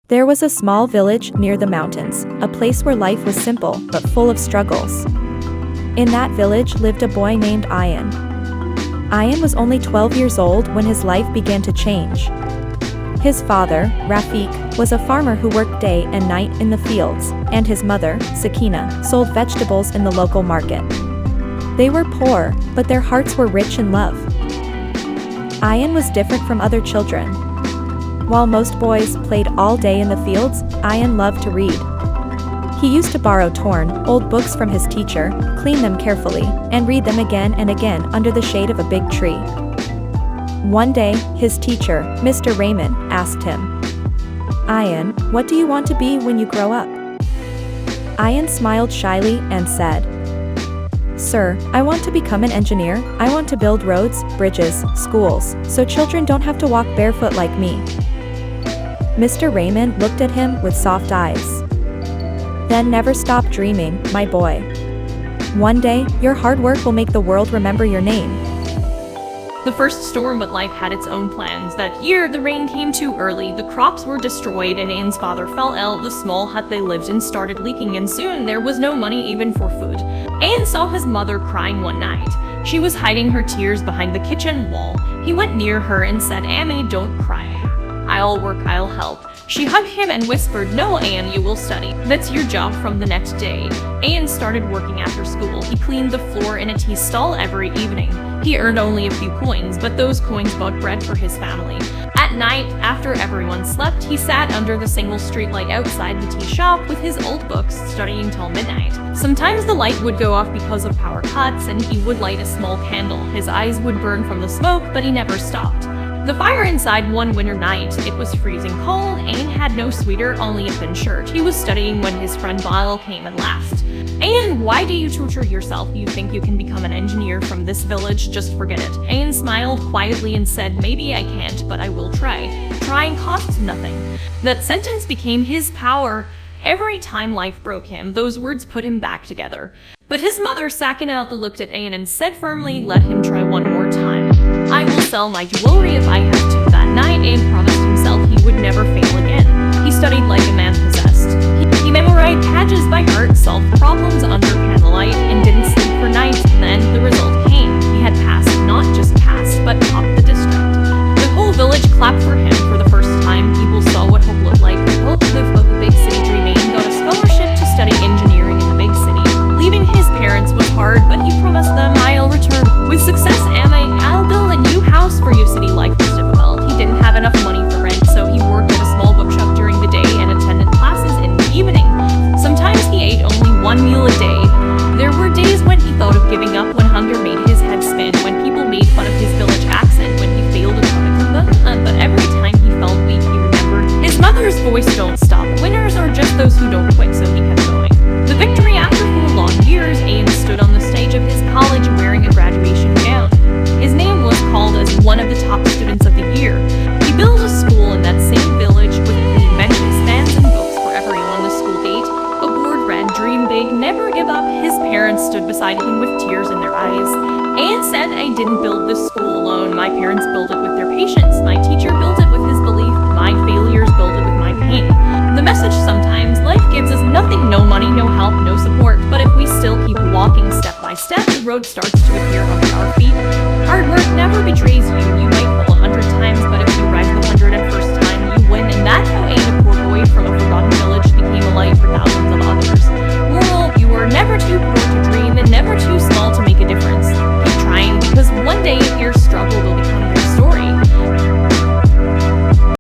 There was a small village near the mountains, a place where life was simple but full of struggles. In that village lived a boy named Ayan. Ayan was only 12 years old when his life began to change. His father, Rafiq, was a farmer who worked day and night in the fields, and his mother, Sakina, sold vegetables in the local market. They were poor, but their hearts were rich in love. Ayan was different from other children. While most boys played all day in the fields, Ayan loved to read. He used to borrow torn, old books from his teacher, clean them carefully, and read them again and again under the shade of a big tree. One day, his teacher, Mr. Raymond, asked him, "Ayan, what do you want to be when you grow up?" Ayan smiled shyly and said, "Sir, I want to become an engineer. I want to build roads, bridges, schools, so children don't have to walk barefoot like me." Mr. Raymond looked at him with soft eyes. "Then never stop dreaming, my boy. One day, your hard work will make the world remember your name." The first storm, but life had its own plans. That year, the rain came too early, the crops were destroyed, and Ayan's father fell ill. The small hut they lived in started leaking, and soon there was no money even for food. Ayan saw his mother crying one night. She was hiding her tears behind the kitchen wall. He went near her and said, "Amy, don't cry. I'll work, I'll help." She hugged him and whispered, "No, Ayan, you will study. That's your job from the next day." Ayan started working after school. He cleaned the floor in a tea stall every evening. He earned only a few coins, but those coins bought bread for his family. At night, after everyone slept, he sat under the single streetlight outside the tea shop with his old books, studying till midnight. Sometimes the light would go off because of power cuts, and he would light a small candle. His eyes would burn from the smoke, but he never stopped. The fire inside one winter night, it was freezing cold. Ayan had no sweater, only a thin shirt. He was studying when his friend Bile came and laughed. "Ayan, why do you torture yourself? You think you can become an engineer from this village? Just forget it." Ayan smiled quietly and said, "Maybe I can't, but I will try. Trying costs nothing." That sentence became his power. Every time life broke him, those words put him back together. But his mother, Sakina, looked at Ayan and said firmly, "Let him try one more time. I will sell my jewelry if I have to." That night, Ayan promised himself he would never fail again. He studied like a man possessed. He memorized pages by heart, solved problems under candlelight, and didn't sleep for nights. And then the result came. He had passed, not just passed, but topped the district. The whole village clapped for him. For the first time, people saw what hope looked like. Hope lived above the big city dreaming, got a scholarship to study engineering in the big city. Leaving his parents was hard, but he promised them, "I'll return. With success, I'll build a new house for you." City life was difficult. He didn't have enough money for rent, so he worked at a small bookshop during the day and attended classes in the evening. Sometimes he ate only one meal a day. There were days when he thought of giving up, when hunger made his head spin, when people made fun of his village accent, when he failed a but every time he felt weak, he remembered his mother's voice, "Don't stop. Winners are just those who don't quit," so he kept going. The victory after 4 long years, Ayan stood on the stage of his college wearing a graduation gown. His name was called as one of the top students of the year. He built a school in that same village with clean benches, fans, and books for everyone. The school gate, a board read, "Dream big, never give up." His parents stood beside him with tears in their eyes. Ayan said, "I didn't build this school alone. My parents built it with their patience. My teacher built it with his belief. My failures built it with my pain." The message: sometimes life gives us nothing, no money, no help, no support. But if we still keep walking step by step, the road starts to appear under our feet. Hard work never betrays you. You